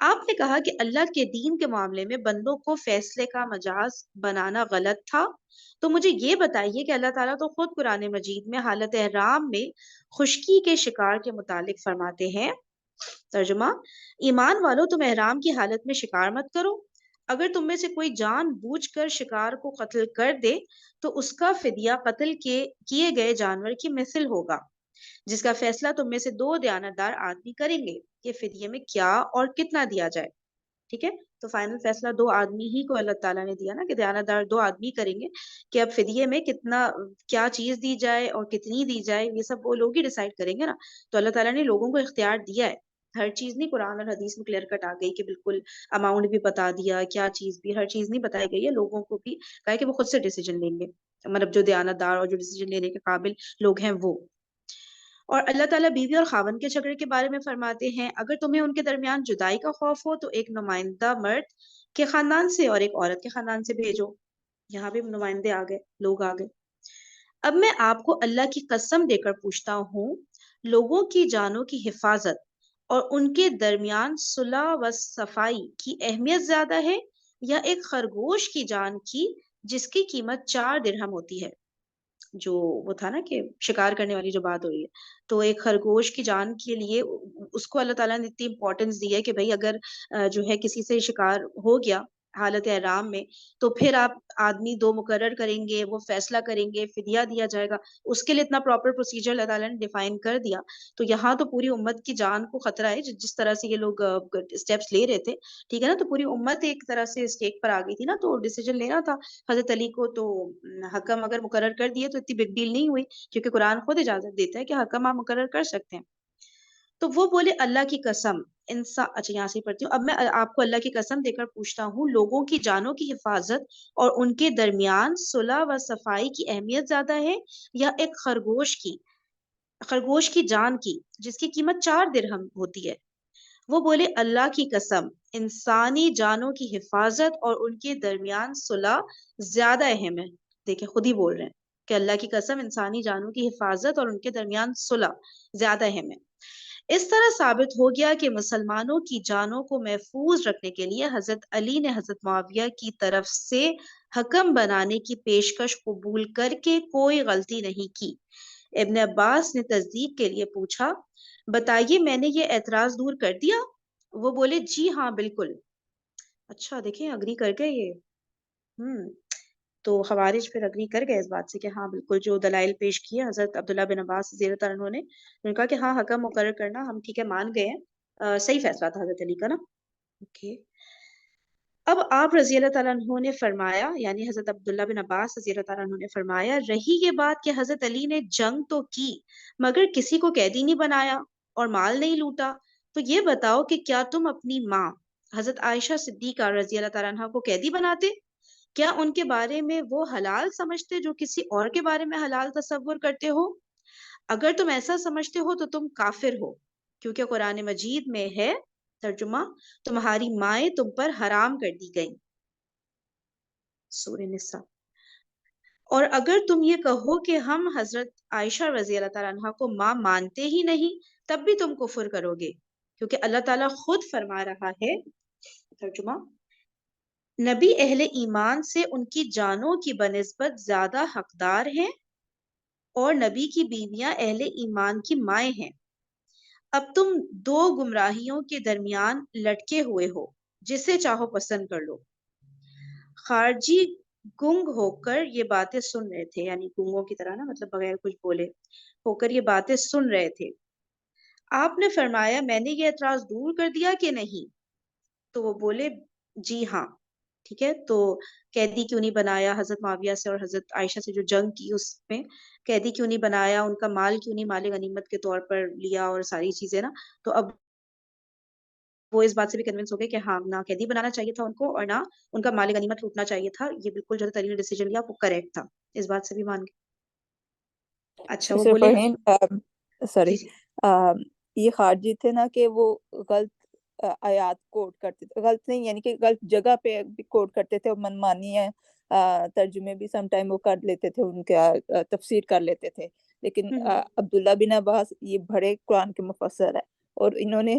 آپ نے کہا کہ اللہ کے دین کے معاملے میں بندوں کو فیصلے کا مجاز بنانا غلط تھا، تو مجھے یہ بتائیے کہ اللہ تعالیٰ تو خود قرآن مجید میں حالت احرام میں خشکی کے شکار کے متعلق فرماتے ہیں۔ ترجمہ: ایمان والو، تم احرام کی حالت میں شکار مت کرو۔ اگر تم میں سے کوئی جان بوجھ کر شکار کو قتل کر دے تو اس کا فدیہ قتل کے کیے گئے جانور کی مثل ہوگا، جس کا فیصلہ تم میں سے 2 دیانتدار آدمی کریں گے کہ فدیے میں کیا اور کتنا دیا جائے۔ ٹھیک ہے، تو فائنل فیصلہ 2 آدمی ہی کو اللہ تعالیٰ نے دیا نا، کہ دیانتدار 2 آدمی کریں گے کہ اب فدیے میں کتنا کیا چیز دی جائے اور کتنی دی جائے، یہ سب وہ لوگ ہی ڈیسائیڈ کریں گے نا۔ تو اللہ تعالیٰ نے لوگوں کو اختیار دیا ہے، ہر چیز نہیں قرآن اور حدیث میں کلیئر کٹ آ گئی کہ بالکل اماؤنٹ بھی بتا دیا، کیا چیز بھی، ہر چیز نہیں بتائی گئی ہے، لوگوں کو بھی کہا ہے کہ وہ خود سے ڈیسیجن لیں گے، مطلب جو دیانتدار اور جو ڈیسیجن لینے کے قابل لوگ ہیں وہ۔ اور اللہ تعالیٰ بیوی اور خاوند کے جھگڑے کے بارے میں فرماتے ہیں، اگر تمہیں ان کے درمیان جدائی کا خوف ہو تو ایک نمائندہ مرد کے خاندان سے اور ایک عورت کے خاندان سے بھیجو۔ یہاں بھی نمائندے آ گئے، لوگ آ گئے۔ اب میں آپ کو اللہ کی قسم دے کر پوچھتا ہوں، لوگوں کی جانوں کی حفاظت اور ان کے درمیان صلح و صفائی کی اہمیت زیادہ ہے یا ایک خرگوش کی جان کی جس کی قیمت 4 درہم ہوتی ہے؟ جو وہ تھا نا کہ شکار کرنے والی جو بات ہو رہی ہے، تو ایک خرگوش کی جان کے لیے اس کو اللہ تعالیٰ نے اتنی امپورٹینس دی ہے کہ بھائی اگر جو ہے کسی سے شکار ہو گیا حالت احرام میں، تو پھر آپ آدمی 2 مقرر کریں گے، وہ فیصلہ کریں گے، فدیہ دیا جائے گا، اس کے لیے اتنا پراپر پروسیجر اللہ تعالیٰ نے ڈیفائن کر دیا۔ تو یہاں تو پوری امت کی جان کو خطرہ ہے، جس طرح سے یہ لوگ اسٹیپس لے رہے تھے، ٹھیک ہے نا، تو پوری امت ایک طرح سے اسٹیک پر آ گئی تھی نا، تو ڈیسیجن لینا تھا حضرت علی کو، تو حکم اگر مقرر کر دیے تو اتنی بگ ڈیل نہیں ہوئی، کیونکہ قرآن خود اجازت دیتا ہے کہ حکم آپ مقرر کر سکتے ہیں۔ تو وہ بولے اللہ کی قسم انسان، اچھا یہاں سے پڑھتی ہوں، اب میں آپ کو اللہ کی قسم دے کر پوچھتا ہوں، لوگوں کی جانوں کی حفاظت اور ان کے درمیان صلح و صفائی کی اہمیت زیادہ ہے یا ایک خرگوش کی جان کی جس کی قیمت 4 درہم ہوتی ہے؟ وہ بولے اللہ کی قسم انسانی جانوں کی حفاظت اور ان کے درمیان صلح زیادہ اہم ہے۔ دیکھیں خود ہی بول رہے ہیں کہ اللہ کی قسم انسانی جانوں کی حفاظت اور ان کے درمیان صلح زیادہ اہم ہے۔ اس طرح ثابت ہو گیا کہ مسلمانوں کی جانوں کو محفوظ رکھنے کے لیے حضرت علی نے حضرت معاویہ کی طرف سے حکم بنانے کی پیشکش قبول کر کے کوئی غلطی نہیں کی۔ ابن عباس نے تصدیق کے لیے پوچھا، بتائیے میں نے یہ اعتراض دور کر دیا؟ وہ بولے جی ہاں بالکل۔ اچھا دیکھیں اگری کر گئے یہ، تو خوارج پھر اگری کر گئے اس بات سے کہ ہاں بالکل جو دلائل پیش کیے حضرت عبداللہ بن عباس رضی اللہ عنہ نے، انہوں نے کہا کہ ہاں حکم مقرر کرنا ہم ٹھیک ہے مان گئے ہیں، صحیح فیصلہ تھا حضرت علی کا نا۔ اوکے، اب آپ رضی اللہ تعالیٰ عنہ نے فرمایا، یعنی حضرت عبداللہ بن عباس رضی اللہ تعالیٰ عنہ نے فرمایا، رہی یہ بات کہ حضرت علی نے جنگ تو کی مگر کسی کو قیدی نہیں بنایا اور مال نہیں لوٹا، تو یہ بتاؤ کہ کیا تم اپنی ماں حضرت عائشہ صدیقہ رضی اللہ تعالیٰ عنہ کو قیدی بناتے؟ کیا ان کے بارے میں وہ حلال سمجھتے جو کسی اور کے بارے میں حلال تصور کرتے ہو؟ اگر تم ایسا سمجھتے ہو تو تم کافر ہو، کیونکہ قرآن مجید میں ہے، ترجمہ، تمہاری مائیں تم پر حرام کر دی گئیں، سورہ نساء۔ اور اگر تم یہ کہو کہ ہم حضرت عائشہ رضی اللہ تعالیٰ عنہ کو ماں مانتے ہی نہیں، تب بھی تم کفر کرو گے، کیونکہ اللہ تعالیٰ خود فرما رہا ہے، ترجمہ، نبی اہل ایمان سے ان کی جانوں کی بنسبت زیادہ حقدار ہیں اور نبی کی بیویاں اہل ایمان کی مائیں ہیں۔ اب تم 2 گمراہیوں کے درمیان لٹکے ہوئے ہو، جسے چاہو پسند کر لو۔ خارجی گنگ ہو کر یہ باتیں سن رہے تھے، یعنی گنگوں کی طرح نا، مطلب بغیر کچھ بولے ہو کر یہ باتیں سن رہے تھے۔ آپ نے فرمایا میں نے یہ اعتراض دور کر دیا کہ نہیں؟ تو وہ بولے جی ہاں۔ ٹھیک ہے، تو قیدی کیوں نہیں بنایا حضرت معاویہ سے اور حضرت عائشہ سے جو جنگ کی، اس میں قیدی کیوں نہیں بنایا، ان کا مال کیوں نہیں مال غنیمت کے طور پر لیا اور ساری چیزیں نا، تو اب وہ اس بات سے بھی کنونس ہو گئے کہ ہاں نہ قیدی بنانا چاہیے تھا ان کو اور نہ ان کا مال غنیمت لوٹنا چاہیے تھا، یہ بالکل جو نے ڈیسیجن لیا وہ کریکٹ تھا، اس بات سے بھی مان گئے۔ اچھا وہ سر بولے فرحین سوری، جی جی یہ خارجی تھے نا کہ وہ غلط آیات کوٹ کرتے تھے، غلط نہیں یعنی کہ غلط جگہ پہ بھی کوٹ کرتے تھے، اور منمانی ہے ترجمے بھی سم ٹائم وہ کر لیتے تھے، ان کا تفسیر کر لیتے تھے، لیکن عبداللہ بن عباس یہ بڑے قرآن کے مفسر ہے، اور انہوں نے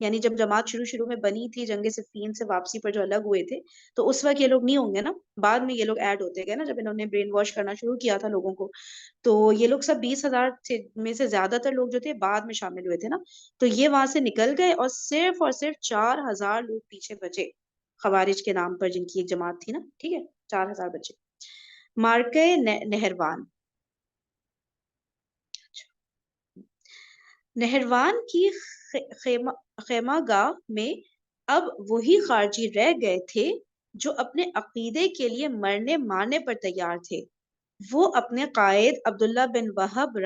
یعنی جب جماعت شروع میں بنی تھی جنگ صفین سے واپسی پر جو الگ ہوئے تھے تو اس وقت یہ لوگ نہیں ہوں گے نا, بعد میں یہ لوگ ایڈ ہوتے گئے نا جب انہوں نے برین واش کرنا شروع کیا تھا لوگوں کو. تو یہ لوگ سب 20,000 میں سے زیادہ تر لوگ جو تھے بعد میں شامل ہوئے تھے نا, تو یہ وہاں سے نکل گئے اور صرف 4,000 لوگ پیچھے بچے خوارج کے نام پر, جن کی ایک جماعت تھی نا, ٹھیک ہے, 4,000 بچے. مارکے نہروان, نہروان کی خیمہ گاہ میں اب وہی خارجی رہ گئے تھے جو اپنے عقیدے کے لیے مرنے مارنے پر تیار تھے. وہ اپنے قائد عبداللہ بن وہب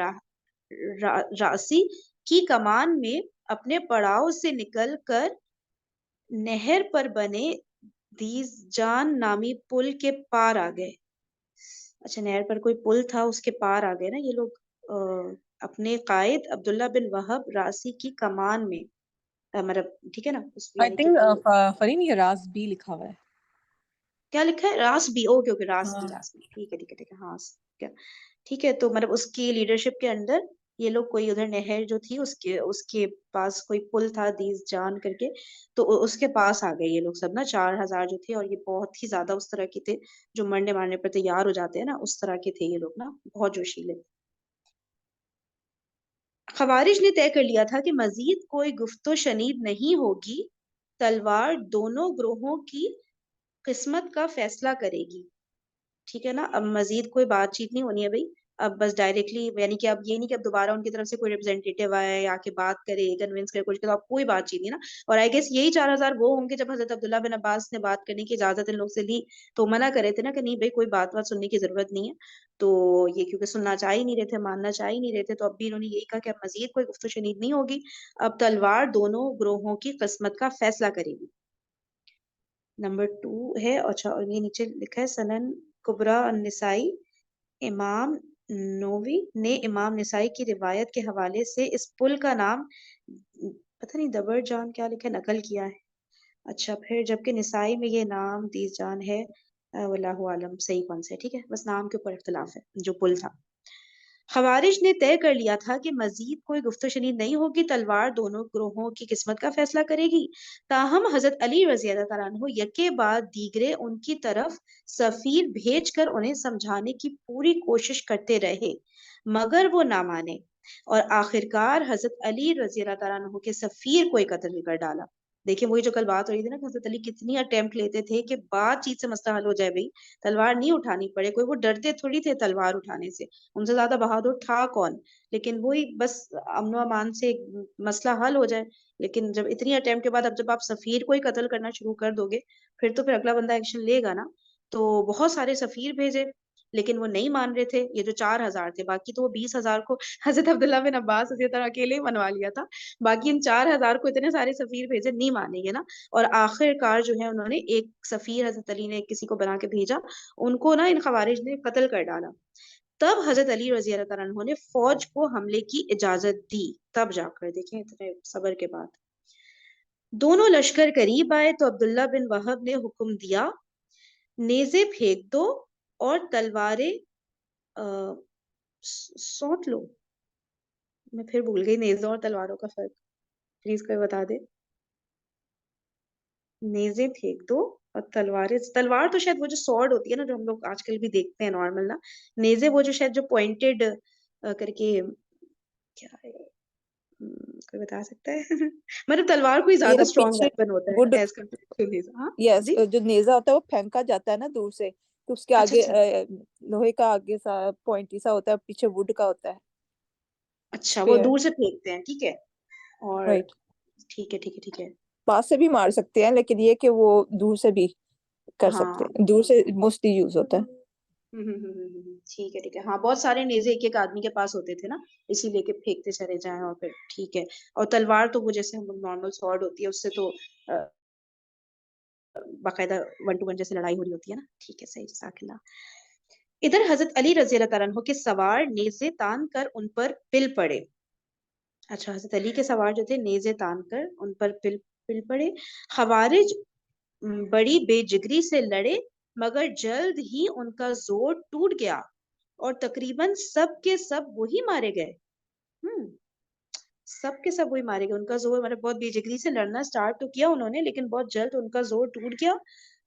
راسی کی کمان میں اپنے پڑاؤ سے نکل کر نہر پر بنے دیزجان نامی پل کے پار آ گئے. اچھا, نہر پر کوئی پل تھا, اس کے پار آ گئے نا یہ لوگ اپنے قائد عبداللہ بن وہب راسی کی کمان میں, مطلب ٹھیک ہے نا, آئی تھنک فرین یہ راز بھی لکھا ہوا ہے. کیا لکھا ہے؟ راس بھی, اوکے اوکے, راس بھی, ہاں راس بھی, ٹھیک ہے ٹھیک ہے ٹھیک ہے, ہاں ٹھیک ہے. تو مطلب اس کی لیڈرشپ کے اندر یہ لوگ کوئی ادھر نہر جو تھی اس کے پاس کوئی پل تھا دیز جان کر کے, تو اس کے پاس آ گئے یہ لوگ سب نا, 4,000 جو تھے, اور یہ بہت ہی زیادہ اس طرح کے تھے جو مرنے مارنے پر تیار ہو جاتے ہیں نا, اس طرح کے تھے یہ لوگ نا, بہت جوشیلے. خوارج نے طے کر لیا تھا کہ مزید کوئی گفت و شنید نہیں ہوگی, تلوار دونوں گروہوں کی قسمت کا فیصلہ کرے گی. ٹھیک ہے نا, اب مزید کوئی بات چیت نہیں ہونی ہے بھائی, اب بس ڈائریکٹلی, یعنی کہ اب یہ نہیں کہ اب دوبارہ ان کی طرف سے کوئی ریپرزینٹیٹیو آئے یا کہ بات کرے, کنونس کرے, کچھ کرے, اب کوئی بات چیت نہیں نا. اور آئی گیس یہی 4,000 وہ ہوں گے جب حضرت عبداللہ بن عباس نے بات کرنے کی اجازت ان لوگ سے لی تو منع کرے تھے نا کہ نہیں بھائی کوئی بات سننے کی ضرورت نہیں ہے. تو یہ کیونکہ سننا چاہ ہی نہیں رہے تھے, ماننا چاہ ہی نہیں رہے تھے, تو اب بھی انہوں نے یہی کہا کہ اب مزید کوئی گفت و شنید نہیں ہوگی, اب تلوار دونوں گروہوں کی قسمت کا فیصلہ کرے گی. نمبر 2 ہے, اچھا, اور یہ نیچے لکھا ہے سنن کبرا النسائی, امام نووی نے امام نسائی کی روایت کے حوالے سے اس پل کا نام پتہ نہیں دبر جان کیا لکھا نقل کیا ہے. اچھا, پھر جبکہ نسائی میں یہ نام دیز جان ہے, واللہ عالم صحیح کون سے, ٹھیک ہے, بس نام کے اوپر اختلاف ہے جو پل تھا. خوارج نے طے کر لیا تھا کہ مزید کوئی گفت و شنید نہیں ہوگی, تلوار دونوں گروہوں کی قسمت کا فیصلہ کرے گی. تاہم حضرت علی رضی اللہ تعالیٰ عنہ یکے بعد دیگرے ان کی طرف سفیر بھیج کر انہیں سمجھانے کی پوری کوشش کرتے رہے مگر وہ نہ مانے, اور آخرکار حضرت علی رضی اللہ تعالیٰ عنہ کے سفیر کو قتل کر ڈالا. دیکھیں وہی جو کل بات ہو رہی تھی نا, حضرت علی کتنی اٹیمپٹ لیتے تھے کہ بات چیت سے مسئلہ حل ہو جائے, بھائی تلوار نہیں اٹھانی پڑے, کوئی وہ ڈرتے تھوڑی تھے تلوار اٹھانے سے, ان سے زیادہ بہادر تھا کون, لیکن وہی بس امن و امان سے مسئلہ حل ہو جائے. لیکن جب اتنی اٹیمپٹ کے بعد اب جب آپ سفیر کو ہی قتل کرنا شروع کر دو گے پھر تو پھر اگلا بندہ ایکشن لے گا نا. تو بہت سارے سفیر بھیجے لیکن وہ نہیں مان رہے تھے, یہ جو 4,000 تھے, باقی تو وہ 20,000 کو حضرت عبداللہ بن عباس اسی طرح اکیلے ہی منوا لیا تھا, باقی ان 4,000 کو اتنے سارے سفیر بھیجے, نہیں مانیں گے نا. اور آخر کار جو ہے انہوں نے ایک سفیر حضرت علی نے کسی کو بنا کے بھیجا, ان کو نا ان خوارج نے قتل کر ڈالا. تب حضرت علی رضی اللہ تعالیٰ عنہ نے فوج کو حملے کی اجازت دی, تب جا کر, دیکھیں اتنے صبر کے بعد. دونوں لشکر قریب آئے تو عبداللہ بن وہب نے حکم دیا, نیزے پھینک دو اور تلواریں سونٹ لو. میں پھر بھول گئی نیزوں اور تلواروں کا فرق, پلیز کوئی بتا دے. نیزے پھینک دو اور تلوار تو شاید وہ جو سورڈ ہوتی ہے نا جو ہم لوگ آج کل بھی دیکھتے ہیں نارمل نا, نیزے وہ جو شاید جو پوائنٹڈ کر کے, کیا ہے کوئی بتا سکتا ہے مطلب تلوار کوئی زیادہ اسٹرانگ ویپن ہوتا ہے ایز کمپیئر ٹو نیزا. ہاں یس, جی, جو نیزا ہوتا ہے وہ پھینکا جاتا ہے نا دور سے, تو اس کے اچھا آگے اچھا لوہے کا آگے سا پوائنٹی سا ہوتا ہے, پیچھے ووڈ کا ہوتا ہے. اچھا, وہ دور سے پھینکتے ہیں, ٹھیک ہے, اور رائٹ, ٹھیک ہے ٹھیک ہے ٹھیک ہے. پاس سے بھی مار سکتے ہیں لیکن یہ کہ وہ دور سے بھی کر ہاں سکتے ہیں, دور سے موسٹلی یوز ہوتا ہے. ٹھیک ہے ٹھیک ہے, ہاں بہت سارے نیزے ایک ایک آدمی کے پاس ہوتے تھے نا, اسی لے کے پھینکتے چلے جائیں, اور پھر ٹھیک ہے. اور تلوار تو وہ جیسے ہم لوگ نارمل سورڈ ہوتی ہے اس سے تو باقاعدہ 1 to 1 جیسے لڑائی ہو رہی ہوتی ہے نا, ٹھیک ہے, صحیح, جزاک اللہ. ادھر حضرت علی رضی اللہ تعالیٰ عنہ کے سوار نیزے تان کر ان پر پل پڑے. اچھا, حضرت علی کے سوار جو تھے نیزے تان کر ان پر پل پڑے. خوارج بڑی بے جگری سے لڑے مگر جلد ہی ان کا زور ٹوٹ گیا اور تقریباً سب کے سب وہی مارے گئے. سب کے سب وہی مارے گئے. ان کا زور مطلب بہت بے جگری سے لڑنا سٹارٹ تو کیا انہوں نے، لیکن بہت جلد ان کا زور ٹوٹ گیا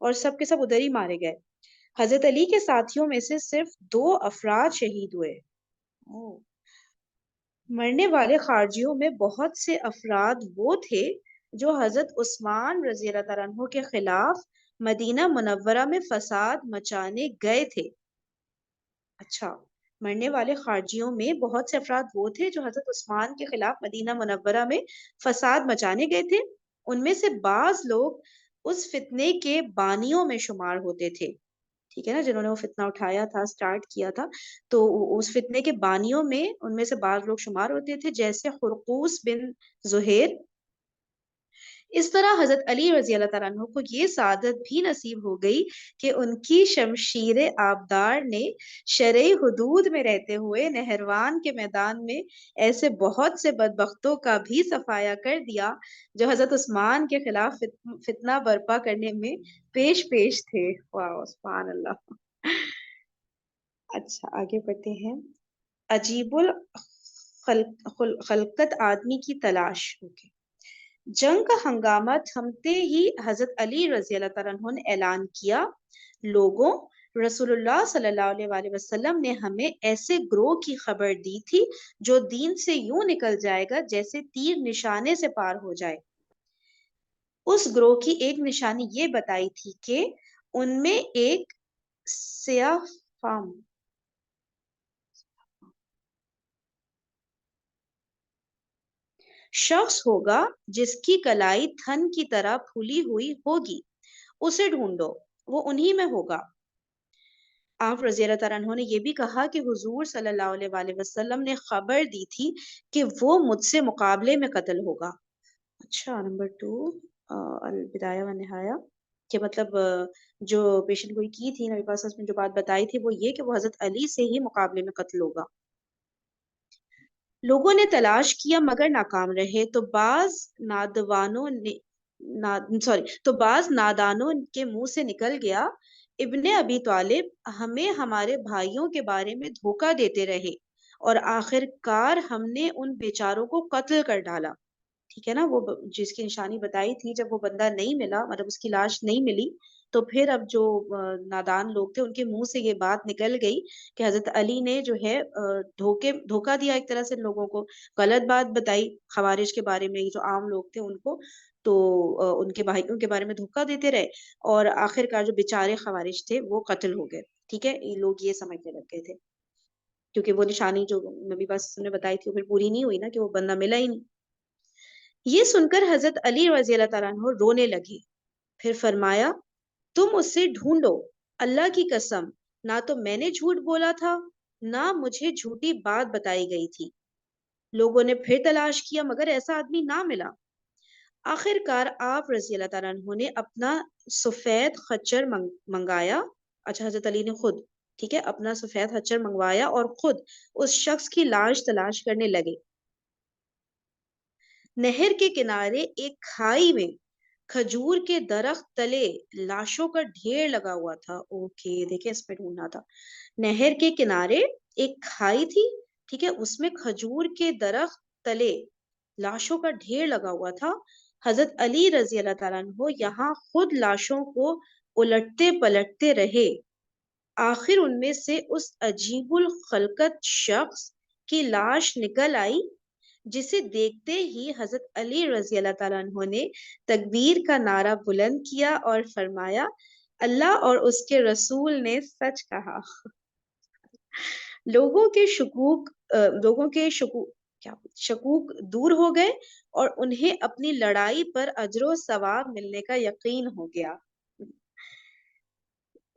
اور سب کے سب ادھر ہی مارے گئے. حضرت علی کے ساتھیوں میں سے صرف 2 افراد شہید ہوئے. مرنے والے خارجیوں میں بہت سے افراد وہ تھے جو حضرت عثمان رضی اللہ تعالیٰ عنہ کے خلاف مدینہ منورہ میں فساد مچانے گئے تھے. اچھا، مرنے والے خارجیوں میں بہت سے افراد وہ تھے جو حضرت عثمان کے خلاف مدینہ منورہ میں فساد مچانے گئے تھے. ان میں سے بعض لوگ اس فتنے کے بانیوں میں شمار ہوتے تھے. ٹھیک ہے نا، جنہوں نے وہ فتنہ اٹھایا تھا، سٹارٹ کیا تھا، تو اس فتنے کے بانیوں میں ان میں سے بعض لوگ شمار ہوتے تھے، جیسے خرقوس بن زہیر. اس طرح حضرت علی رضی اللہ تعالیٰ عنہ کو یہ سعادت بھی نصیب ہو گئی کہ ان کی شمشیر آبدار نے شرعی حدود میں رہتے ہوئے نہروان کے میدان میں ایسے بہت سے بدبختوں کا بھی صفایا کر دیا جو حضرت عثمان کے خلاف فتنہ برپا کرنے میں پیش تھے. واہ سبحان اللہ. اچھا آگے بڑھتے ہیں. عجیب الخلقت آدمی کی تلاش. جنگ کا ہنگامہ تھمتے ہی حضرت علی رضی اللہ تعالیٰ عنہ نے اعلان کیا، لوگوں، رسول اللہ صلی اللہ علیہ وآلہ وسلم نے ہمیں ایسے گروہ کی خبر دی تھی جو دین سے یوں نکل جائے گا جیسے تیر نشانے سے پار ہو جائے. اس گروہ کی ایک نشانی یہ بتائی تھی کہ ان میں ایک سیاہ فام شخص ہوگا جس کی کلائی تھن کی طرح پھولی ہوئی ہوگی، اسے ڈھونڈو، وہ انہی میں ہوگا. آپ رضی اللہ تعالیٰ عنہ نے یہ بھی کہا کہ حضور صلی اللہ علیہ وآلہ وسلم نے خبر دی تھی کہ وہ مجھ سے مقابلے میں قتل ہوگا. اچھا، نمبر 2 البدایہ و نہایہ کہ مطلب جو پیشن گوئی کی تھی نبی پاک میں جو بات بتائی تھی وہ یہ کہ وہ حضرت علی سے ہی مقابلے میں قتل ہوگا. لوگوں نے تلاش کیا مگر ناکام رہے تو بعض نادانوں کے منہ سے نکل گیا، ابن ابی طالب ہمیں ہمارے بھائیوں کے بارے میں دھوکہ دیتے رہے اور آخر کار ہم نے ان بیچاروں کو قتل کر ڈالا. ٹھیک ہے نا، وہ جس کی نشانی بتائی تھی جب وہ بندہ نہیں ملا، مطلب اس کی لاش نہیں ملی، تو پھر اب جو نادان لوگ تھے ان کے منہ سے یہ بات نکل گئی کہ حضرت علی نے جو ہے دھوکہ دیا، ایک طرح سے لوگوں کو غلط بات بتائی خوارج کے بارے میں. جو عام لوگ تھے ان کو تو ان کے بھائیوں کے بارے میں دھوکہ دیتے رہے اور آخر کار جو بیچارے خوارج تھے وہ قتل ہو گئے. ٹھیک ہے، لوگ یہ سمجھنے لگ گئے تھے کیونکہ وہ نشانی جو نبی پاک نے بتائی تھی وہ پھر پوری نہیں ہوئی نا، کہ وہ بندہ ملا ہی نہیں. یہ سن کر حضرت علی رضی اللہ تعالیٰ عنہ رونے لگے، پھر فرمایا، تم اسے ڈھونڈو، اللہ کی قسم نہ تو میں نے جھوٹ بولا تھا نہ مجھے جھوٹی بات بتائی گئی تھی. لوگوں نے پھر تلاش کیا مگر ایسا آدمی نہ ملا. آخر کار آپ رضی اللہ تعالیٰ عنہ نے اپنا سفید خچر منگایا. اچھا، حضرت علی نے خود، ٹھیک ہے، اپنا سفید خچر منگوایا اور خود اس شخص کی لاش تلاش کرنے لگے. نہر کے کنارے ایک کھائی میں کھجور کے درخت تلے لاشوں کا ڈھیر لگا ہوا تھا. اوکے، دیکھیں اس پہ ڈھونڈنا تھا. نہر کے کنارے ایک کھائی تھی، ٹھیک ہے، اس میں کھجور کے درخت تلے لاشوں کا ڈھیر لگا ہوا تھا. حضرت علی رضی اللہ تعالیٰ عنہ یہاں خود لاشوں کو الٹتے پلٹتے رہے. آخر ان میں سے اس عجیب الخلقت شخص کی لاش نکل آئی جسے دیکھتے ہی حضرت علی رضی اللہ تعالیٰ عنہ نے تکبیر کا نعرہ بلند کیا اور فرمایا، اللہ اور اس کے رسول نے سچ کہا. لوگوں کے شکوک دور ہو گئے اور انہیں اپنی لڑائی پر اجر و ثواب ملنے کا یقین ہو گیا.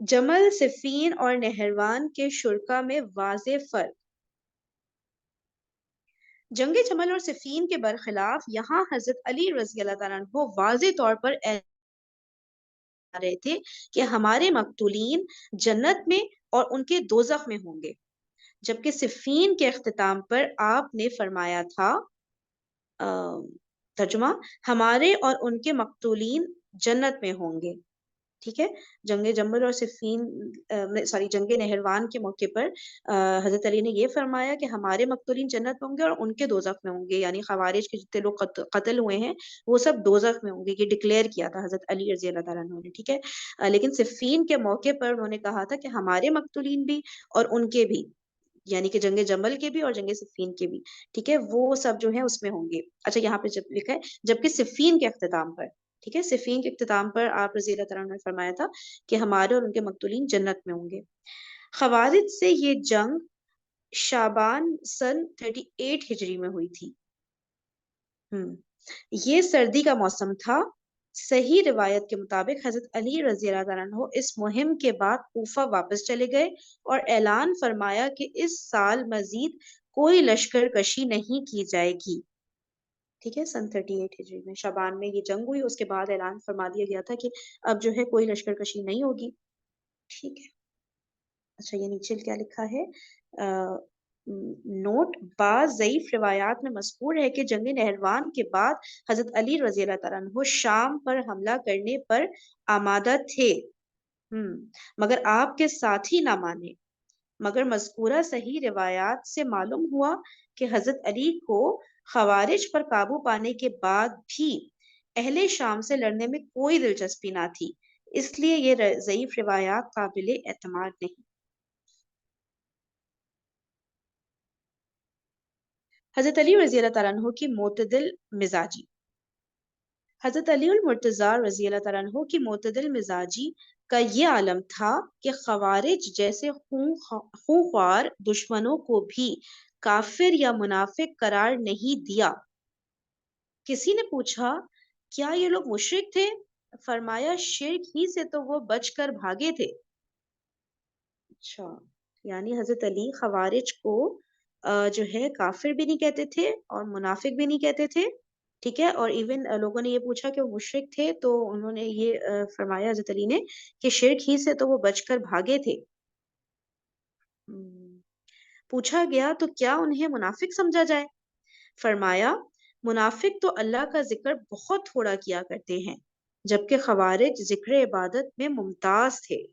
جمل، صفین اور نہروان کے شرکا میں واضح فرق. جنگ جمل اور صفین کے برخلاف یہاں حضرت علی رضی اللہ تعالیٰ عنہ واضح طور پر رہے تھے کہ ہمارے مقتولین جنت میں اور ان کے دوزخ میں ہوں گے، جبکہ صفین کے اختتام پر آپ نے فرمایا تھا، ترجمہ، ہمارے اور ان کے مقتولین جنت میں ہوں گے. ٹھیک ہے. جنگ جمل اور صفین سوری جنگ نہروان کے موقع پر حضرت علی نے یہ فرمایا کہ ہمارے مقتولین جنت میں ہوں گے اور ان کے دوزخ میں ہوں گے، یعنی خوارج کے جتنے لوگ قتل ہوئے ہیں وہ سب دوزخ میں ہوں گے. یہ ڈکلیئر کیا تھا حضرت علی رضی اللہ تعالیٰ عنہ نے. ٹھیک ہے. لیکن صفین کے موقع پر انہوں نے کہا تھا کہ ہمارے مقتولین بھی اور ان کے بھی، یعنی کہ جنگ جمل کے بھی اور جنگ صفین کے بھی، ٹھیک ہے، وہ سب جو ہے اس میں ہوں گے. اچھا یہاں پہ جب لکھا ہے جبکہ صفین کے اختتام پر، ٹھیک ہے، صفین کے اختتام پر آپ رضی اللہ تعالیٰ عنہ نے فرمایا تھا کہ ہمارے اور ان کے مقتولین جنت میں ہوں گے. خوارج سے یہ جنگ شعبان سن 38 ہجری میں ہوئی تھی. یہ سردی کا موسم تھا. صحیح روایت کے مطابق حضرت علی رضی اللہ تعالیٰ عنہ اس مہم کے بعد کوفہ واپس چلے گئے اور اعلان فرمایا کہ اس سال مزید کوئی لشکر کشی نہیں کی جائے گی. ٹھیک ہے. سن 38 ہجری میں شعبان میں یہ جنگ ہوئی. اس کے بعد اعلان فرما دیا گیا تھا کہ اب جو ہے کوئی لشکر کشی نہیں ہوگی. ٹھیک ہے. اچھا یہ نیچے کیا لکھا ہے نوٹ، بعض ضعیف روایات میں مذکور ہے کہ جنگ نہروان کے بعد حضرت علی رضی اللہ تعالیٰ عنہ شام پر حملہ کرنے پر آمادہ تھے، مگر آپ کے ساتھی نہ مانے. مگر مذکورہ صحیح روایات سے معلوم ہوا کہ حضرت علی کو خوارج پر قابو پانے کے بعد بھی اہل شام سے لڑنے میں کوئی دلچسپی نہ تھی، اس لیے یہ ضعیف روایات قابل اعتماد نہیں. حضرت علی رضی اللہ تعالیٰ عنہ کی معتدل مزاجی. حضرت علی المرتضیٰ رضی اللہ تعالیٰ عنہ کی معتدل مزاجی کا یہ عالم تھا کہ خوارج جیسے خونخوار دشمنوں کو بھی کافر یا منافق قرار نہیں دیا. کسی نے پوچھا کیا یہ لوگ مشرک تھے؟ فرمایا شرک ہی سے تو وہ بچ کر بھاگے تھے. اچھا یعنی حضرت علی خوارج کو جو ہے کافر بھی نہیں کہتے تھے اور منافق بھی نہیں کہتے تھے. ٹھیک ہے. اور ایون لوگوں نے یہ پوچھا کہ وہ مشرک تھے تو انہوں نے یہ فرمایا حضرت علی نے کہ شرک ہی سے تو وہ بچ کر بھاگے تھے. پوچھا گیا تو کیا انہیں منافق سمجھا جائے؟ فرمایا منافق تو اللہ کا ذکر بہت تھوڑا کیا کرتے ہیں، جبکہ خوارج ذکر عبادت میں ممتاز تھے.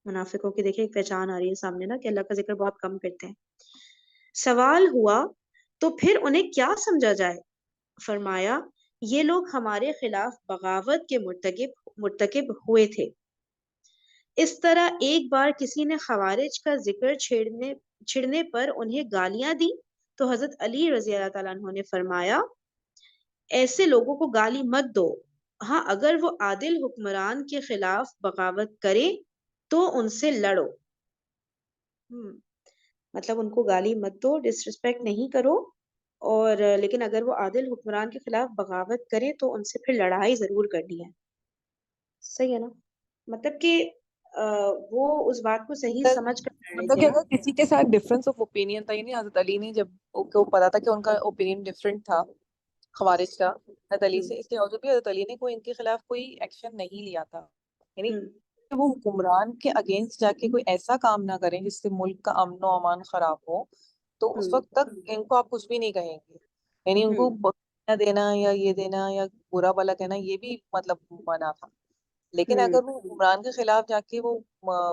منافقوں کی دیکھیں ایک پہچان آ رہی ہے سامنے نا کہ اللہ کا ذکر بہت کم کرتے ہیں. سوال ہوا تو پھر انہیں کیا سمجھا جائے؟ فرمایا یہ لوگ ہمارے خلاف بغاوت کے مرتکب ہوئے تھے. اس طرح ایک بار کسی نے خوارج کا ذکر چھڑنے پر انہیں گالیاں دی تو حضرت علی رضی اللہ تعالیٰ عنہ نے فرمایا ایسے لوگوں کو گالی مت دو، ہاں اگر وہ عادل حکمران کے خلاف بغاوت کرے تو ان سے لڑو. مطلب ان کو گالی مت دو، ڈس ریسپیکٹ نہیں کرو، اور لیکن اگر وہ عادل حکمران کے خلاف بغاوت کرے تو ان سے پھر لڑائی ضرور کرنی ہے. صحیح ہے نا؟ مطلب کہ وہ اس بات کو صحیح سمجھ کر کر رہے مطلب تھے کہ نا. اگر کسی کے ساتھ ڈفرینس آف اوپینین تھا، یعنی حضرت علی نے جب کو پتا تھا کہ ان کا اوپینین ڈفرینٹ تھا خوارج کا حضرت علی سے، اس کے باوجود بھی حضرت علی نے کوئی ان کے خلاف کوئی ایکشن نہیں لیا تھا. یعنی وہ حکمران کے اگینسٹ جا کے کوئی ایسا کام نہ کریں جس سے ملک کا امن و امان خراب ہو، تو اس وقت تک ان کو آپ کچھ بھی نہیں کہیں گے. یعنی ان کو دینا یا یہ دینا یا برا بلا کہنا یہ بھی مطلب منع تھا. لیکن اگر وہ حکمران کے خلاف جا کے وہ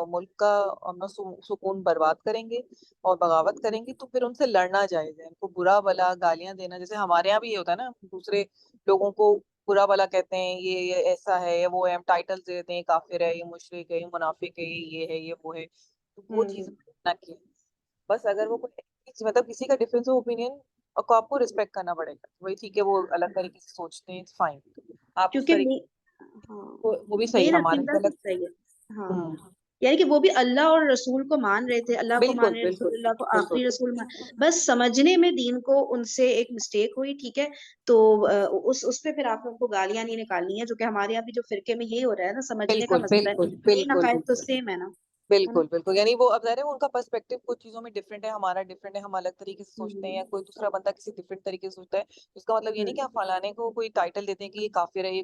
ملک کا امن و سکون برباد کریں گے اور بغاوت کریں گے تو پھر ان سے لڑنا جائز ہے. ان کو برا بلا گالیاں دینا، جیسے ہمارے یہاں بھی یہ ہوتا ہے نا، دوسرے لوگوں کو برا بلا کہتے ہیں، یہ ایسا ہے، یہ وہ ہے، ہم ٹائٹل دیتے ہیں، کافر ہے، یہ مشرک ہے، یہ منافق ہے، یہ ہے، یہ وہ ہے. تو وہ چیز نہ کی. بس اگر وہ کوئی مطلب کسی کا ڈفرینس آف اوپینین کو آپ کو ریسپیکٹ کرنا پڑے گا. وہی ٹھیک ہے، وہ الگ طریقے سے سوچتے ہیں، فائن، آپ اس طریقے وہ بھی صحیح، مین ہمارے عقیدہ سے تو الگ. صحیح ہے. یعنی کہ وہ بھی اللہ اور رسول کو مان رہے تھے، اللہ کو مان بالکل رہے، رسول بالکل اللہ کو آخری بالکل رسول مان. بس سمجھنے میں دین کو ان سے ایک مسٹیک ہوئی. ٹھیک ہے. تو اس پہ پھر آپ ان کو گالیاں نہیں نکالنی ہے، جو کہ ہمارے یہاں بھی جو فرقے میں یہی ہو رہا ہے نا، سمجھنے کا بالکل مسئلہ ہے. بالکل مین بالکل عقائد تو بالکل سیم ہے نا. بالکل بالکل. یعنی وہ اب ظاہر ہے ان کا پرسپیکٹو کچھ چیزوں میں ڈفرینٹ ہے، ہمارا ڈفرینٹ ہے، ہم الگ طریقے سے سوچتے ہیں، یا کوئی دوسرا بندہ کسی ڈفرینٹ طریقے سے سوچتا ہے. اس کا مطلب یہ نہیں کہ آپ فلانے کو کوئی ٹائٹل دیتے ہیں کہ یہ کافر ہے، یہ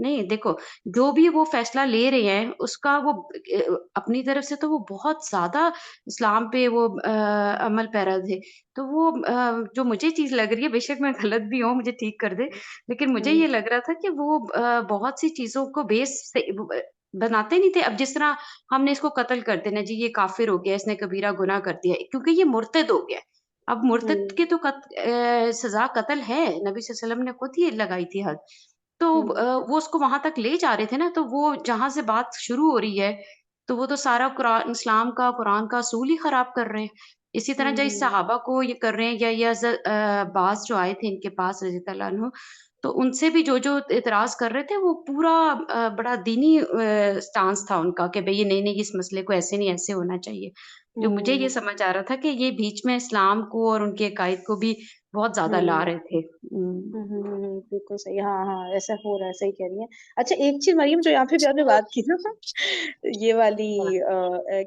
نہیں دیکھو جو بھی وہ فیصلہ لے رہے ہیں اس کا وہ اپنی طرف سے تو وہ بہت زیادہ اسلام پہ وہ عمل پیرا تھے. تو وہ جو مجھے چیز لگ رہی ہے بے شک میں غلط بھی ہوں مجھے ٹھیک کر دے لیکن مجھے یہ لگ رہا تھا کہ وہ بہت سی چیزوں کو بیس بناتے نہیں تھے. اب جس طرح ہم نے اس کو قتل کر دینا جی یہ کافر ہو گیا اس نے کبیرہ گناہ کر دیا کیونکہ یہ مرتد ہو گیا. اب مرتد کے تو سزا قتل ہے نبی صلی اللہ علیہ وسلم نے خود ہی لگائی تھی حد. تو وہ اس کو وہاں تک لے جا رہے تھے نا تو وہ جہاں سے بات شروع ہو رہی ہے تو وہ تو سارا قرآن اسلام کا قرآن کا اصول ہی خراب کر رہے ہیں. اسی طرح جو صحابہ کو یہ کر رہے ہیں یا بعض جو آئے تھے ان کے پاس رضی اللہ عنہ تو ان سے بھی جو اعتراض کر رہے تھے وہ پورا بڑا دینی سٹانس تھا ان کا کہ بھئی نہیں اس مسئلے کو ایسے نہیں ایسے ہونا چاہیے. جو مجھے یہ سمجھ آ رہا تھا کہ یہ بیچ میں اسلام کو اور ان کے عقائد کو بھی بہت زیادہ لا رہے تھے. بالکل صحیح. ہاں ایسا ہو رہا ہے, صحیح کہہ رہی ہیں. اچھا ایک چیز مریم جو یہاں پہ بھی آپ نے بات کی نا یہ والی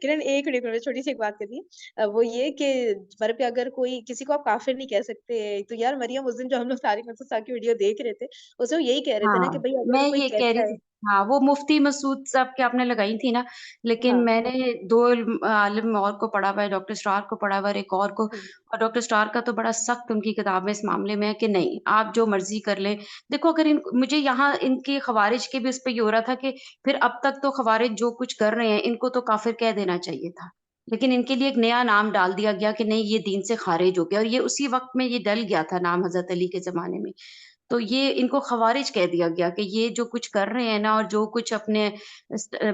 کرن ایک منٹ چھوٹی سی ایک بات کرنی ہے وہ یہ کہ پر پہ اگر کوئی کسی کو آپ کافر نہیں کہہ سکتے تو یار مریم اس دن جو ہم لوگ طارق مسعود صاحب کی ویڈیو دیکھ رہے تھے اس میں یہی کہہ رہے تھے نا کہ بھائی میں اگر کوئی یہ کہہ رہی کہتا تھی ہے ہاں وہ مفتی مسعود صاحب کے آپ نے لگائی تھی نا لیکن میں نے 2 عالم اور کو پڑھا ہوا ہے ڈاکٹر اسٹار کو پڑھا ہوا ہے ایک اور کو اور ڈاکٹر اسٹار کا تو بڑا سخت ان کی کتاب میں اس معاملے میں ہے کہ نہیں آپ جو مرضی کر لیں. دیکھو اگر مجھے یہاں ان کے خوارج کے بھی اس پہ یہ ہو رہا تھا کہ پھر اب تک تو خوارج جو کچھ کر رہے ہیں ان کو تو کافر کہہ دینا چاہیے تھا لیکن ان کے لیے ایک نیا نام ڈال دیا گیا کہ نہیں یہ دین سے خارج ہو گیا اور یہ اسی وقت میں یہ ڈل گیا تھا نام حضرت علی کے زمانے میں. تو یہ ان کو خوارج کہہ دیا گیا کہ یہ جو کچھ کر رہے ہیں نا اور جو کچھ اپنے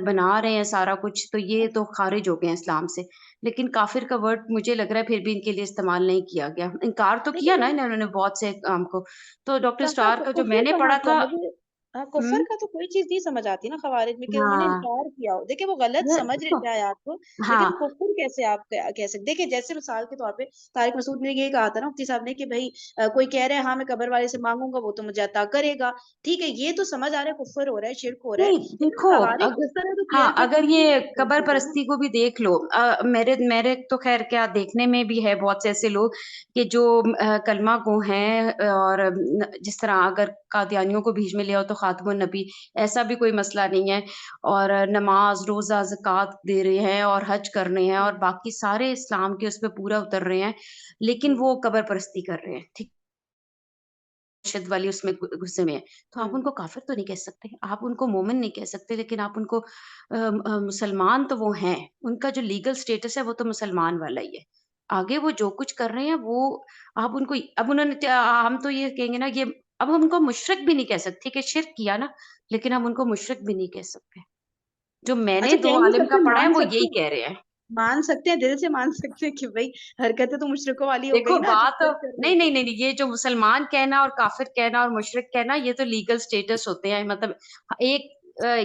بنا رہے ہیں سارا کچھ تو یہ تو خارج ہو گئے ہیں اسلام سے. لیکن کافر کا ورڈ مجھے لگ رہا ہے پھر بھی ان کے لیے استعمال نہیں کیا گیا. انکار تو کیا نا انہوں نے بہت سے کام کو. تو ڈاکٹر اسٹار کا جو میں نے پڑھا تھا کفر کا تو کوئی چیز نہیں سمجھ آتی نا خوارج میں کہ انہوں نے انکار کیا ہو. دیکھیں وہ غلط سمجھ رہے تھے آیات کو لیکن کفر کیسے آپ کہہ سکتے. دیکھیں جیسے مثال کے طور پہ طارق مسعود نے یہ کہا تھا نا مفتی صاحب نے کہ بھائی کوئی کہہ رہا ہے ہاں میں قبر والے سے مانگوں گا وہ تو مجھے عطا کرے گا ٹھیک ہے یہ تو سمجھ آ رہا ہے کفر ہو رہا ہے شرک ہو رہا نہیں ہے. دیکھو ہاں اگر یہ قبر پرستی کو بھی دیکھ لو میرے تو خیر کیا دیکھنے میں بھی ہے بہت سے ایسے لوگ کہ جو کلمہ گو ہیں اور جس طرح اگر قادیانیوں کو بیچ میں لے آؤ تو خاتم النبی ایسا بھی کوئی مسئلہ نہیں ہے اور نماز روزہ زکوٰۃ دے رہے ہیں اور حج کر رہے ہیں اور باقی سارے اسلام کے اس پہ پورا اتر رہے ہیں لیکن وہ قبر پرستی کر رہے ہیں ٹھیک شد والی اس میں غصے میں ہے تو آپ ان کو کافر تو نہیں کہہ سکتے آپ ان کو مومن نہیں کہہ سکتے لیکن آپ ان کو مسلمان تو وہ ہیں ان کا جو لیگل سٹیٹس ہے وہ تو مسلمان والا ہی ہے. آگے وہ جو کچھ کر رہے ہیں وہ آپ ان کو اب انہوں نے ہم تو یہ کہیں گے نا یہ اب ہم ان کو مشرک بھی نہیں کہہ سکتے کہ شرک کیا نا لیکن ہم ان کو مشرک بھی نہیں کہہ سکتے. جو میں نے 2 عالم کا پڑھا ہے وہ یہی کہہ رہے ہیں. مان سکتے ہیں دل سے مان سکتے ہیں کہ بھائی حرکتیں تو مشرکوں والی ہو دیکھو گئی نا. بات نہیں یہ جو مسلمان کہنا اور کافر کہنا اور مشرک کہنا یہ تو لیگل سٹیٹس ہوتے ہیں مطلب ایک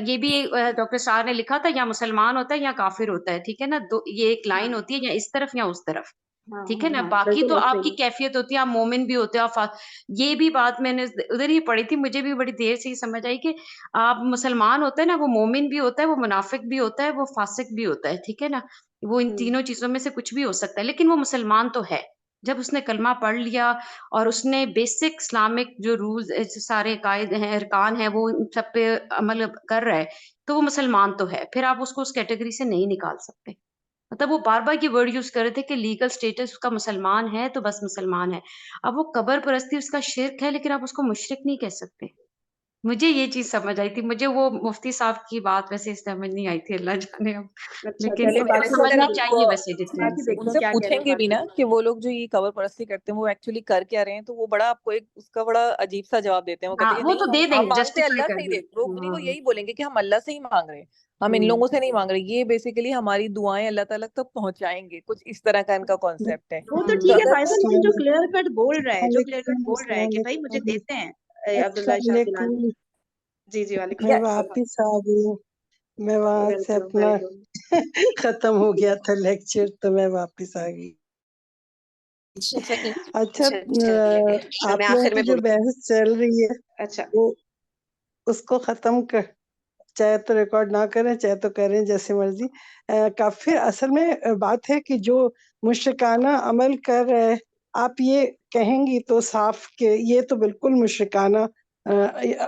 یہ بھی ڈاکٹر اسٹار نے لکھا تھا یا مسلمان ہوتا ہے یا کافر ہوتا ہے ٹھیک ہے نا یہ ایک لائن ہوتی ہے یا اس طرف یا اس طرف ٹھیک ہے نا باقی تو آپ کی کیفیت ہوتی ہے آپ مومن بھی ہوتے ہیں یہ بھی بات میں نے ادھر ہی پڑھی تھی مجھے بھی بڑی دیر سے ہی سمجھ آئی کہ آپ مسلمان ہوتے ہیں نا وہ مومن بھی ہوتا ہے وہ منافق بھی ہوتا ہے وہ فاسق بھی ہوتا ہے ٹھیک ہے نا وہ ان تینوں چیزوں میں سے کچھ بھی ہو سکتا ہے لیکن وہ مسلمان تو ہے جب اس نے کلمہ پڑھ لیا اور اس نے بیسک اسلامک جو رولز سارے قائد ہیں ارکان ہیں وہ سب پہ عمل کر رہا ہے تو وہ مسلمان تو ہے پھر آپ اس کو اس کیٹیگری سے نہیں نکال سکتے. مطلب وہ بار بار یہ ورڈ یوز کر رہے تھے کہ لیگل سٹیٹس اس کا مسلمان ہے تو بس مسلمان ہے. اب وہ قبر پرستی اس کا شرک ہے لیکن آپ اس کو مشرک نہیں کہہ سکتے. مجھے یہ چیز سمجھ آئی تھی مجھے وہ مفتی صاحب کی بات ویسے سمجھ نہیں آئی تھی اللہ جانے اب لیکن سمجھنی چاہیے ویسے جتنے ان سے پوچھیں گے بھی نا کہ وہ لوگ جو یہ قبر پرستی کرتے ہیں وہ ایکچولی کر کیا رہے ہیں تو وہ بڑا آپ کو ایک اس کا بڑا عجیب سا جواب دیتے ہیں. وہ کہتے ہیں وہ تو دے دیں ہم گے مانگتے اللہ سے ہی وہ یہی بولیں گے کہ ہم اللہ سے ہی مانگ رہے ہیں ہم ان لوگوں سے نہیں مانگ رہے. یہ بیسیکلی ہماری دعائیں اللہ تعالیٰ تک پہنچائیں گے کچھ اس طرح کا ان کا کانسیپٹ ہے. وہ تو ٹھیک ہے فائزہ لیکن جو کلیئر کٹ بول رہا ہے کہ بھائی مجھے دیتے ہیں عبداللہ شاہ فلحال جی وعلیکم میں واپس آ گئی ہوں میں وہاں سے اپنا ختم ہو گیا تھا لیکچر تو میں واپس آ گئی. اچھا آپ لوگوں کی جو بحث چل رہی ہے وہ اس کو ختم کر چاہے تو ریکارڈ نہ کریں چاہے تو کریں جیسے مرضی. کافر اصل میں بات ہے کہ جو مشرکانہ عمل کر رہے آپ یہ کہیں گی تو صاف کہ یہ تو بالکل مشرکانہ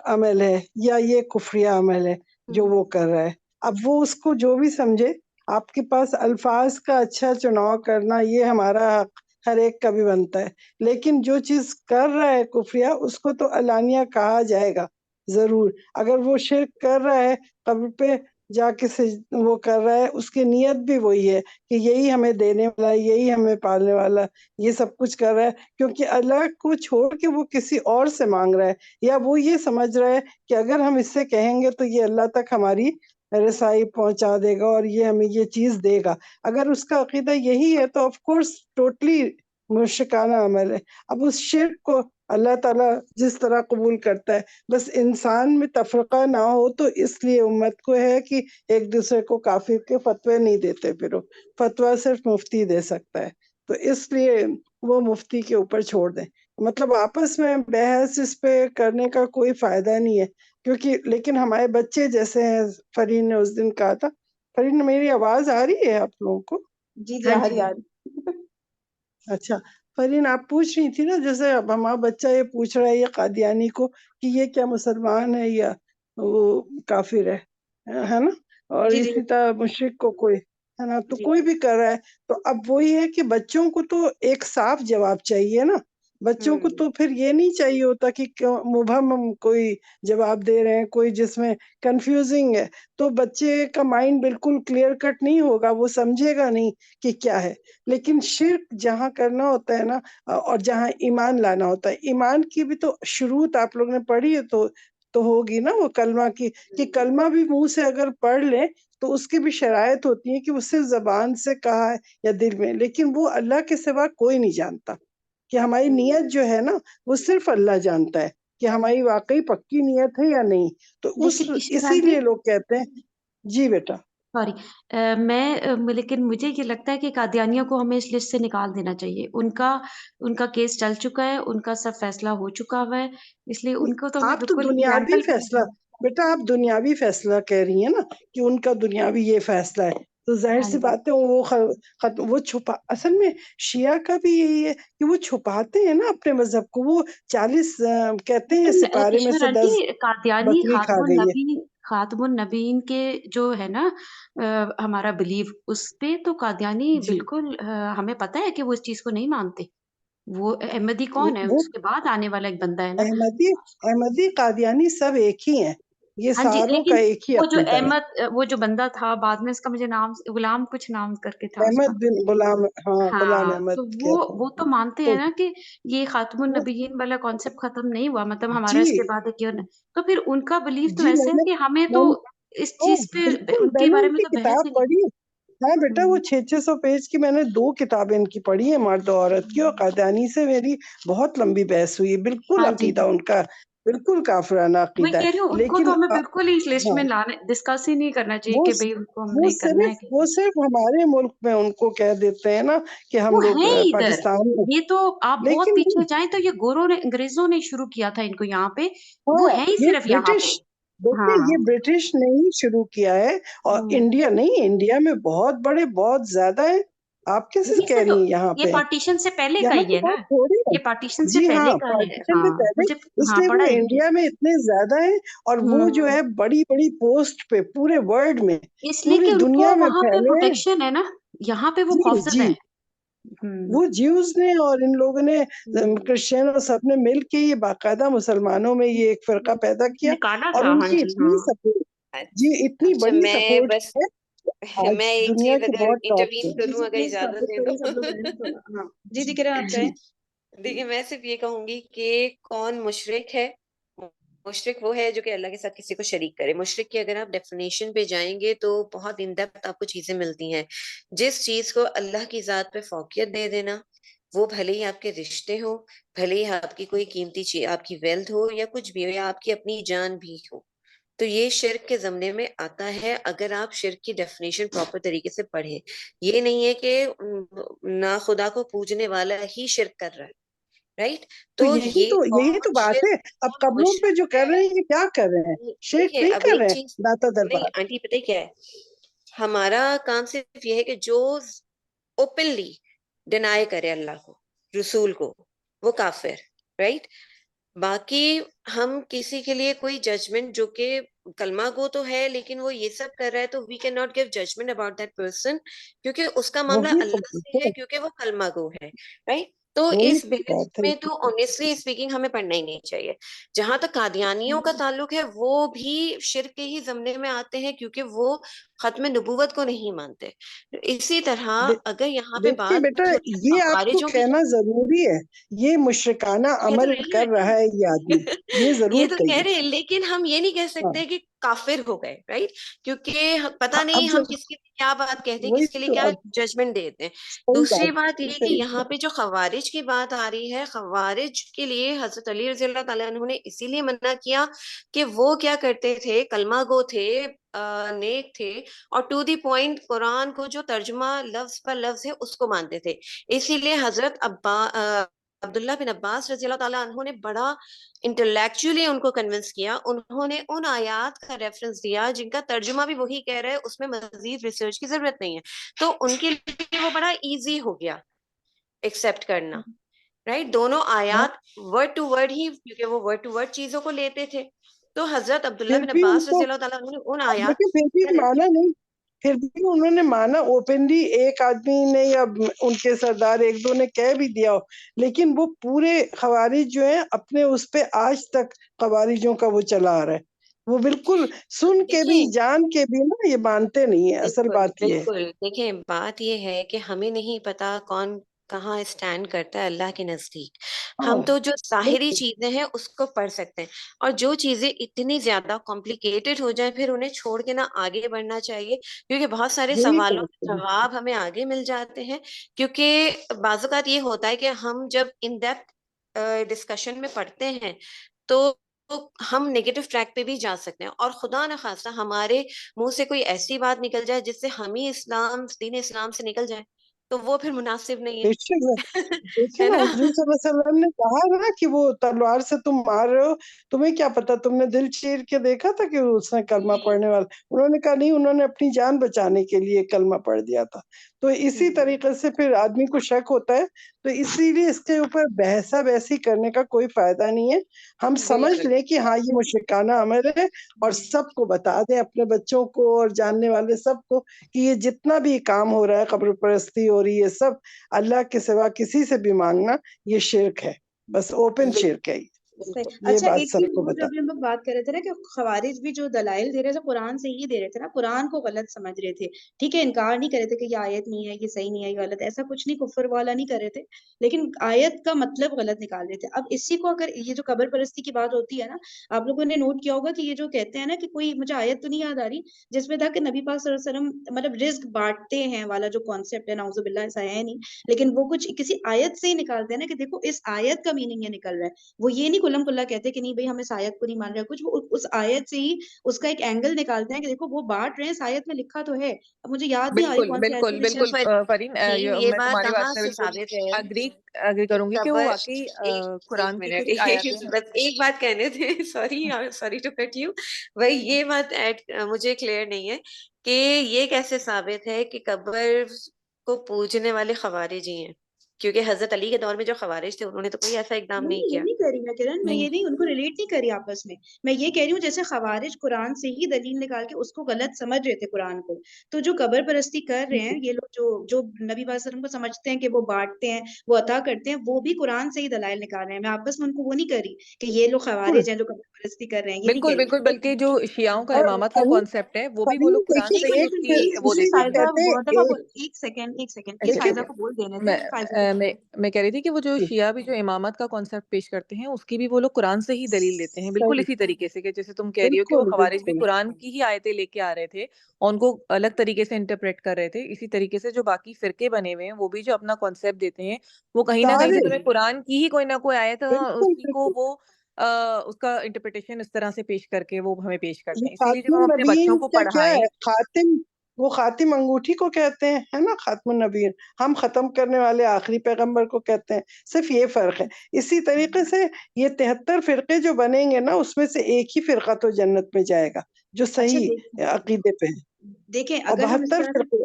عمل ہے یا یہ کفریہ عمل ہے جو وہ کر رہا ہے. اب وہ اس کو جو بھی سمجھے، آپ کے پاس الفاظ کا اچھا چناؤ کرنا یہ ہمارا حق ہر ایک کا بھی بنتا ہے، لیکن جو چیز کر رہا ہے کفریہ اس کو تو علانیہ کہا جائے گا ضرور. اگر وہ شرک کر رہا ہے قبر پہ جا کے وہ کر رہا ہے، اس کی نیت بھی وہی ہے کہ یہی ہمیں دینے والا ہے، یہی ہمیں پالنے والا، یہ سب کچھ کر رہا ہے کیونکہ اللہ کو چھوڑ کے وہ کسی اور سے مانگ رہا ہے، یا وہ یہ سمجھ رہا ہے کہ اگر ہم اس سے کہیں گے تو یہ اللہ تک ہماری رسائی پہنچا دے گا اور یہ ہمیں یہ چیز دے گا. اگر اس کا عقیدہ یہی ہے تو آف کورس ٹوٹلی مشرکانہ عمل ہے. اب اس شرک کو اللہ تعالیٰ جس طرح قبول کرتا ہے، بس انسان میں تفرقہ نہ ہو، تو اس لیے امت کو ہے کہ ایک دوسرے کو کافر کے فتوے نہیں دیتے، پھر فتویٰ صرف مفتی دے سکتا ہے، تو اس لیے وہ مفتی کے اوپر چھوڑ دیں. مطلب آپس میں بحث اس پہ کرنے کا کوئی فائدہ نہیں ہے، کیونکہ لیکن ہمارے بچے جیسے ہیں، فرین نے اس دن کہا تھا. فرین، میری آواز آ رہی ہے آپ لوگوں کو؟ جی جی آ رہی آ رہی. اچھا فرین، آپ پوچھ رہی تھی نا، جیسے اب ہمارا بچہ یہ پوچھ رہا ہے یہ قادیانی کو کہ یہ کیا مسلمان ہے یا وہ کافر ہے نا، اور جی جی اسی طرح مشرک کو کوئی ہے نا، تو جی کوئی بھی کر رہا ہے. تو اب وہی ہے کہ بچوں کو تو ایک صاف جواب چاہیے نا، بچوں کو تو پھر یہ نہیں چاہیے ہوتا کہ مبہم کوئی جواب دے رہے ہیں، کوئی جس میں کنفیوزنگ ہے. تو بچے کا مائنڈ بالکل کلیئر کٹ نہیں ہوگا، وہ سمجھے گا نہیں کہ کیا ہے. لیکن شرک جہاں کرنا ہوتا ہے نا، اور جہاں ایمان لانا ہوتا ہے، ایمان کی بھی تو شروط آپ لوگ نے پڑھی ہے تو ہوگی نا وہ کلمہ کی، کہ کلمہ بھی منہ سے اگر پڑھ لیں تو اس کی بھی شرائط ہوتی ہے کہ وہ صرف زبان سے کہا ہے یا دل میں، لیکن وہ اللہ کے سوا کوئی نہیں جانتا. کہ ہماری نیت جو ہے نا وہ صرف اللہ جانتا ہے کہ ہماری واقعی پکی نیت ہے یا نہیں. تو لیکن اسی اشتراک لیے لوگ کہتے ہیں. جی بیٹا. سوری لیکن مجھے یہ لگتا ہے کہ قادیانیوں کو ہمیں اس لسٹ سے نکال دینا چاہیے. ان کا کیس چل چکا ہے، ان کا سب فیصلہ ہو چکا ہوا ہے، اس لیے ان کو تو ہمیں آپ تو بالکل دنیاوی کینسل فیصلہ، بیٹا آپ دنیاوی فیصلہ کہہ رہی ہیں نا کہ ان کا دنیاوی یہ فیصلہ ہے، تو ظاہر ہاں سی جی. بات ہے وہ چھپا، اصل میں شیعہ کا بھی یہی ہے کہ وہ چھپاتے ہیں نا اپنے مذہب کو. وہ 40 کہتے ہیں لیکن سپارے میں ایشور سے آنٹی 10 قادیانی بکری کھا گئی ہے. خاتم النبیین کے جو ہے نا ہمارا بلیف اس پہ تو قادیانی جی بالکل ہمیں پتہ ہے کہ وہ اس چیز کو نہیں مانتے. وہ احمدی کون ہے؟ وہ اس کے بعد آنے والا ایک بندہ ہے نا. احمدی قادیانی سب ایک ہی ہیں، یہ ہاں جی، ساروں کا لیکن ایک ہی وہ جو عقیدہ ہے. احمد وہ جو بندہ تھا بعد میں، اس کا مجھے نام غلام کچھ نام کر کے تھا اس کا. احمد بن غلام، ہاں غلام ہاں احمد تو کیا تھا. وہ تو مانتے تو ہیں نا کہ یہ خاتم وہ- النبیین والا کانسیپٹ ختم نہیں ہوا، مطلب ہمارا جی اس کے بعد کیوں نہیں. تو پھر ان کا بلیف تو جی ایسے ہے کہ ہمیں تو اس چیز پہ بالکل ان میں کے نے بارے ان میں کی تو بحث کتاب ہی نہیں. پڑھی. ہاں بیٹا، وہ 600 پیج کی میں نے 2 کتابیں ان کی پڑھی ہیں، مرد و عورت کی، اور قادیانی سے میری بہت لمبی بحث ہوئی. بالکل ہاں جی، عقیدہ ان کا بالکل کافرانہ میں عقیدہ کہہ رہی ہے. ہوں ان کو تو لیکن ہمیں بالکل ہی اس لسٹ ہاں، میں ڈسکس ہی نہیں کرنا چاہیے وہ کہ بھئی ان کو ہم نہیں کرنا ہے. وہ صرف ہمارے ملک میں ان کو کہہ دیتے ہیں نا کہ ہم وہ لوگ ہیں ادھر، پاکستان میں، یہ تو آپ بہت لیکن پیچھے جائیں تو یہ انگریزوں نے شروع کیا تھا ان کو یہاں پہ. وہ ہاں ہے ہی یہ صرف یہاں برٹش، پہ. دیکھیں ہاں. یہ برٹش نے ہی شروع کیا ہے، اور انڈیا نہیں، انڈیا میں بہت بڑے، بہت زیادہ ہیں. آپ کیسے یہیں کہہ سے تو رہی ہیں یہاں یہ پہ؟ پارٹیشن سے پہلے کا یہاں ہی تو ہے نا. بہت تھوڑی ہے. یہ پارٹیشن سے جی ہاں، پہلے کا ہے. پارٹیشن ہاں سے پہلے، مجھے اس ہاں لیے وہ پڑھا ہے مجھے. انڈیا میں اتنے زیادہ ہیں، اور وہ جو ہوں ہے بڑی بڑی پوسٹ پہ پورے ورلڈ میں، اس لیے پوری کہ ان کو دنیا میں وہاں پہ پھیلے ہیں. پروٹیکشن ہے نا، یہاں پہ وہ جی خوفزدہ جی، ہے. ہوں وہ جیوز نے اور ان لوگوں نے، ہوں. کرسچنوں سب نے مل کے یہ باقاعدہ مسلمانوں میں یہ ایک فرقہ پیدا کیا، نکالا اور تھا. ان ہاں کی جی ہاں. اتنی سپورٹ، جی اتنی اچھا بڑی میں سپورٹ بس ہے، میں آج ایک دنیا چیز کے اگر بہت ٹاپ انٹروین پہ. جی کروں، جی اگر پلیز اجازت ٹاپک دیں پہ سب تو لوگ رہیں تھوڑا. ہاں جی جی کریں، آپ جی چاہیں. دیکھیے میں صرف یہ کہوں گی کہ کون مشرک ہے. مشرک وہ ہے جو کہ اللہ کے ساتھ کسی کو شریک کرے. مشرک کی اگر آپ ڈیفینیشن پہ جائیں گے تو بہت ان ڈیپتھ آپ کو چیزیں ملتی ہیں. جس چیز کو اللہ کی ذات پہ فوقیت دے دینا، وہ بھلے ہی آپ کے رشتے ہو، بھلے ہی آپ کی کوئی قیمتی چیز، آپ کی ویلتھ ہو یا کچھ بھی ہو، یا آپ کی اپنی جان بھی ہو، تو یہ شرک کے زمرے میں آتا ہے اگر آپ شرک کی ڈیفینیشن پراپر طریقے سے پڑھیں. یہ نہیں ہے کہ نہ خدا کو پوجنے والا ہی شرک کر رہا ہے، رائٹ؟ تو تو یہ یہی تو کون بات ہے. شرک اب کون قبروں پہ جو مشرک کر ہے. رہے ہیں یہ کیا کر رہے ہیں؟ شرک دیکھیے نہیں اب کر ایک رہے چیز، ہیں داتا نہیں دربار. آنٹی پتہ کیا ہے، ہمارا کام صرف یہ ہے کہ جو اوپنلی ڈینائی کرے اللہ کو، رسول کو وہ کافر، رائٹ. باقی ہم کسی کے لیے کوئی ججمنٹ، جو کہ کلمہ گو تو ہے لیکن وہ یہ سب کر رہا ہے، تو we can not give judgement about that person, کیونکہ اس کا معاملہ وہی تو اللہ سے ہے، کیونکہ وہ کلمہ گو ہے، رائٹ. تو وہی اس بحث بات ہے. میں تو آنیسٹلی اسپیکنگ ہمیں پڑھنا ہی نہیں چاہیے. جہاں تک قادیانیوں کا تعلق ہے، وہ بھی شرک کے ہی زمرے میں آتے ہیں، کیونکہ وہ ختم نبوت کو نہیں مانتے. اسی طرح اگر یہاں پہ دیکھیے بات بیٹا، ہو رہی ہے یہ آپ کو خوارجوں کی، کہنا ضروری ہے، یہ مشرکانہ کہہ تو عمل رہی کر رہا ہے یہ آدمی، یہ یہ ضرور تو کہہ کہیے. رہے ہیں، لیکن ہم یہ نہیں کہہ ہاں سکتے کہ کافر ہو گئے، رائٹ. کیونکہ پتہ نہیں اب ہم کس کے لیے کیا بات کہتے ہیں، وہی کس کے لیے تو، کیا اب ججمنٹ دیتے ہیں. صحیح دوسری بات بات یہ کہ صحیح یہاں پہ جو خوارج کی بات آ رہی ہے، خوارج کے لیے حضرت علی رضی اللہ تعالیٰ عنہ نے اسی لیے منع کیا کہ وہ کیا کرتے تھے، کلمہ گو تھے، نیک تھے، اور ٹو دی پوائنٹ قرآن کو جو ترجمہ لفظ پر لفظ ہے اس کو مانتے تھے. اسی لیے حضرت عبداللہ بن عباس رضی اللہ تعالیٰ عنہ نے بڑا انٹلیکچولی ان کو کنونس کیا. انہوں نے ان آیات کا ریفرنس دیا جن کا ترجمہ بھی وہی کہہ رہے، اس میں مزید ریسرچ کی ضرورت نہیں ہے. تو ان کے لیے وہ بڑا ایزی ہو گیا ایکسپٹ کرنا، رائٹ. دونوں ہاں. آیات ورڈ ٹو ورڈ ہی، کیونکہ وہ ورڈ ٹو ورڈ چیزوں کو لیتے تھے. تو حضرت عبداللہ پھر بن بھی ان عباس کو، رضی اللہ تعالیٰ عنہ نے ان اب آیات دیکھیں پھر بھی مانا نہیں، پھر بھی انہوں نے مانا اوپنلی، ایک آدمی نے یا ان کے سردار ایک دو نے کہہ بھی دیا ہو، لیکن وہ پورے خوارج جو ہیں اپنے اس پہ آج تک خوارجوں کا وہ چلا آ رہا ہے. وہ بالکل سن کے بھی دیکھیں، جان کے بھی نا یہ مانتے نہیں ہیں. اصل بالکل بات یہ ہے. بالکل دیکھیں، بات یہ ہے کہ ہمیں نہیں پتا کون کہاں اسٹینڈ کرتا ہے اللہ کے نزدیک. ہاں ہم تو جو ظاہری بالکل چیزیں ہیں اس کو پڑھ سکتے ہیں، اور جو چیزیں اتنی زیادہ کمپلیکیٹڈ ہو جائیں پھر انہیں چھوڑ کے نہ آگے بڑھنا چاہیے، کیونکہ بہت سارے وہی تو سوالوں کے بات ہے. جواب ہمیں آگے مل جاتے ہیں. کیونکہ بعض اوقات یہ ہوتا ہے کہ ہم جب ان ڈیپتھ ڈسکشن میں پڑھتے ہیں تو ہم نیگیٹو ٹریک پہ بھی جا سکتے ہیں، اور خدا نہ خواستہ ہمارے منہ سے کوئی ایسی بات نکل جائے جس سے ہم ہی دین اسلام سے نکل جائے، تو وہ پھر مناسب نہیں بے شک ہے. دیکھیں ہے نا، نا؟ حضور صلی اللہ علیہ وسلم نے کہا نا کہ وہ تلوار سے تم مار رہے ہو، تمہیں کیا پتا، تم نے دل چیر کے دیکھا تھا کہ اس نے کلمہ پڑھنے والا. انہوں نے کہا نہیں، انہوں نے اپنی جان بچانے کے لیے کلمہ پڑھ دیا تھا. تو اسی طریقے سے پھر آدمی کو شک ہوتا ہے. تو اسی لیے اس کے اوپر بحثہ بحثی کرنے کا کوئی فائدہ نہیں ہے. ہم سمجھ بالکل لیں کہ ہاں یہ مشرکانہ عمل ہے، اور سب کو بتا دیں، اپنے بچوں کو اور جاننے والے سب کو، کہ یہ جتنا بھی کام ہو رہا ہے، قبر پرستی ہو رہی ہے، سب اللہ کے سوا کسی سے بھی مانگنا یہ شرک ہے، بس اوپن شرک ہے. صحیح. یہ اچھا، بات ایک سب چیز کو وہ جو بتا. ابھی ہم لوگ بات کر رہے تھے نا کہ خوارج بھی جو دلائل دے رہے تھے قرآن سے ہی دے رہے تھے نا، قرآن کو غلط سمجھ رہے تھے. ٹھیک ہے، انکار نہیں کر رہے تھے کہ یہ آیت نہیں ہے، یہ صحیح نہیں ہے، یہ غلط ہے، ایسا کچھ نہیں، کفر والا نہیں کر رہے تھے، لیکن آیت کا مطلب غلط نکال رہے تھے. اب اسی کو اگر یہ جو قبر پرستی کی بات ہوتی ہے نا، آپ لوگوں نے نوٹ کیا ہوگا کہ یہ جو کہتے ہیں نا کہ کوئی، مجھے آیت تو نہیں یاد آ رہی جس میں تھا کہ نبی پاک صلی اللہ علیہ وسلم مطلب رزق بانٹتے ہیں والا جو کانسیپٹ ہے، نعوذ باللہ ایسا ہے نہیں، لیکن وہ کچھ کسی آیت سے ہی نکالتے ہیں نا کہ دیکھو اس آیت کا میننگ یہ نکل رہا ہے. وہ یہ نہیں کلم کلا کہتے کہ نہیں بھائی ہم اس آیت کو نہیں مان رہے کچھ، وہ اس آیت سے ہی اس کا ایک اینگل نکالتے ہیں کہ دیکھو وہ بانٹ رہے ہیں، اس آیت میں لکھا تو ہے. اب مجھے یاد نہیں آ رہی بالکل کون سی آیت بالکل ہے لیکن بالکل فرین، یہ میں بات تمہاری بات کہاں سے سے بالکل ثابت ہے اگری کروں گی کہ کہ وہ قبر، واقعی ایک قرآن کی منٹ کچھ آیاتیں ہیں. بس ایک بات کہنے تھے، سوری ٹو کٹ یو. وہی یہ بات مجھے کلیئر نہیں ہے کہ یہ کیسے ثابت ہے کہ قبر کو پوجنے والے خوارج ہی ہیں، کیونکہ حضرت علی کے دور میں جو خوارج تھے انہوں نے تو کوئی ایسا اقدام نہیں یہ کیا. نہیں کر رہی میں کرن، میں نہیں یہ نہیں ان کو ریلیٹ نہیں کری آپس میں یہ کہہ رہی ہوں جیسے خوارج قرآن سے ہی دلیل نکال کے اس کو غلط سمجھ رہے تھے قرآن کو، تو جو قبر پرستی کر رہے ہیں یہ لوگ جو نبی صلی اللہ علیہ وسلم کو سمجھتے ہیں کہ وہ بانٹتے ہیں، وہ عطا کرتے ہیں، وہ بھی قرآن سے ہی دلائل نکال رہے ہیں. میں آپس میں ان کو وہ نہیں کر رہی کہ یہ لوگ خوارج ہیں جو قبر پرستی کر رہے ہیں، یہ نہیں بالکل کہہ بالکل، رہی. بلکہ جو شیعوں کا اور امامت کا فرین کانسیپٹ ہے وہ بھی وہ فرین لوگ قرآن دیکھیے سے ہی ایک ایک اس کی منٹ وہ اسی مجھے دیتے کو ہیں. فائزہ کہتے ہیں محترمہ ایک. کو ایک سیکنڈ اچھا فائزہ دیکھیے کو بول دینے میں دیں، فائزہ کو میں کہہ رہی تھی کہ وہ جو شیعہ بھی جو امامت کا کانسیپٹ پیش کرتے ہیں اس کی بھی وہ لوگ قرآن سے ہی دلیل دیتے ہیں، بالکل صحیح، اسی طریقے سے کہ جیسے تم کہہ رہی ہو کہ وہ بالکل خوارج بھی بالکل قرآن کی ہی آیتیں لے کے آ رہے تھے اور ان کو الگ طریقے سے انٹرپریٹ کر رہے تھے. اسی طریقے سے جو باقی فرقے بنے ہوئے ہیں وہ بھی جو اپنا کانسیپٹ دیتے ہیں وہ کہیں نہ کہیں سے سارے، تمہیں قرآن کی ہی کوئی نہ کوئی آیت بالکل اسی کو بالکل. وہ اس کا انٹرپریٹیشن اس طرح سے پیش کر کے وہ ہمیں پیش کرتے یہ ہیں. اسی لیے جب خاتم ہم اپنے النبیین بچوں کو کا کیا پڑھائیں. ہے؟ خاتم، وہ خاتم انگوٹھی کو کہتے ہیں، ہے نا، خاتم النبیین. ہم ختم کرنے والے آخری پیغمبر کو کہتے ہیں، صرف یہ فرق ہے. اسی طریقے سے یہ 73 فرقے جو بنیں گے نا، اس میں سے ایک ہی فرقہ تو جنت میں جائے گا جو اچھا صحیح عقیدے پہ ہے، دیکھیں اور اگر ہم اس 72 طرح سے فرقے.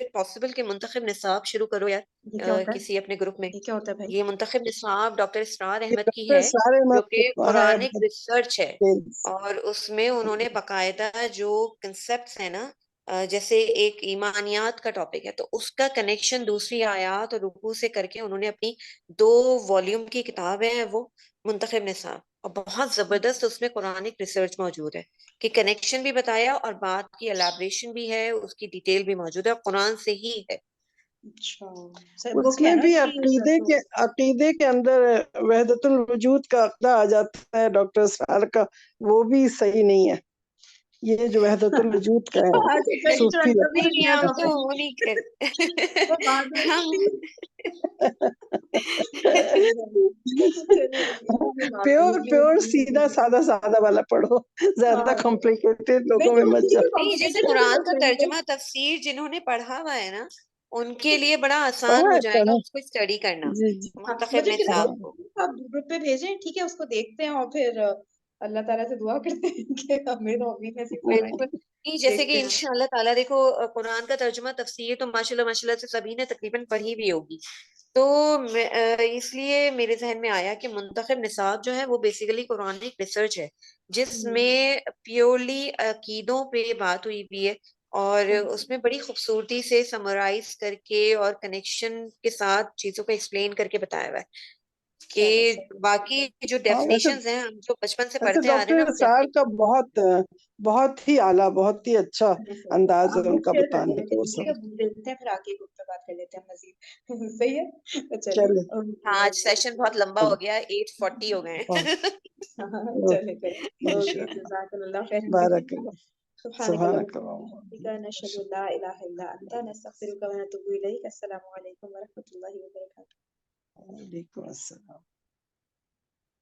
it possible کہ منتخب نصاب شروع کرو یار یہ کیا ہوتا ہے؟ کسی اپنے گروپ میں؟ یہ کیا ہوتا ہے بھائی؟ یہ منتخب نصاب ڈاکٹر اسرار یہ احمد کی ڈاکٹر ہے اسرار جو احمد کہ ہے قرآنک ریسرچ ہے، بہت اور اس میں انہوں نے باقاعدہ جو کنسپٹس ہیں نا جیسے ایک ایمانیات کا ٹاپک ہے تو اس کا کنیکشن دوسری آیات اور رکوع سے کر کے انہوں نے اپنی 2 والیوم کی کتاب ہے وہ منتخب نصاب، اور بہت زبردست اس میں قرآنک ریسرچ موجود ہے کہ کنیکشن بھی بتایا اور بات کی الیبریشن بھی ہے، اس کی ڈیٹیل بھی موجود ہے، اور قرآن سے ہی ہے۔ اچھا اس میں بھی عقیدے کے اندر وحدت الوجود کا عقیدہ آ جاتا ہے ڈاکٹر اسرار کا، وہ بھی صحیح نہیں ہے، یہ جو وحدت الوجود کا ہے صوفی نہیں ہم تو وہ نہیں پیور سیدھا سادہ سادہ والا پڑھو، زیادہ کمپلیکیٹڈ لوگوں میں مت جاؤ۔ نہیں، جیسے قرآن کا ترجمہ تفسیر جنہوں نے پڑھا ہوا ہے نا ان کے لیے بڑا آسان ہو جائے گا اس کو اسٹڈی کرنا، جی جی منتخب نصاب کو۔ آپ گروپ پہ بھیجیں، ٹھیک ہے، اس کو دیکھتے ہیں اور پھر اللہ تعالیٰ سے دعا کرتے ہیں کہ ہمیں تو امید نصیب فرمائے۔ بالکل نہیں، جیسے کہ انشاءاللہ تعالیٰ دیکھو قرآن کا ترجمہ تفسیر تو ماشاءاللہ سے سبھی نے تقریباً پڑھی بھی ہوگی، تو اس لیے میرے ذہن میں آیا کہ منتخب نصاب جو ہے وہ بیسیکلی قرآنک ریسرچ ہے جس میں پیورلی عقیدوں پہ بات ہوئی بھی ہے، اور اس میں بڑی خوبصورتی سے سمرائز کر کے اور کنیکشن کے ساتھ چیزوں کو ایکسپلین کر کے بتایا ہوا ہے کہ باقی جو ڈیفینیشنز ہیں ہم جو بچپن سے پڑھتے آ رہے ہیں ڈاکٹر نا اسرار کا بہت ہی اعلیٰ، بہت ہی اچھا انداز ہے ان کا بتانے کا، وہ سب دیکھتے ہیں، پھر آگے گروپ پہ بات کر لیتے ہیں مزید۔ صحیح ہے، چلے ہاں آج سیشن بہت لمبا ہو گیا، 8:40 ہو گئے ہیں۔ چلے جزاک اللہ خیر، بارک اللہ، سبحانک سبحانک اللہم وبحمدک، نشہد ان لا الہ الا انت، نستغفرک ونتوب الیک۔ السلام علیکم ورحمۃ اللہ وبرکاتہ۔ وعلیکم السلام۔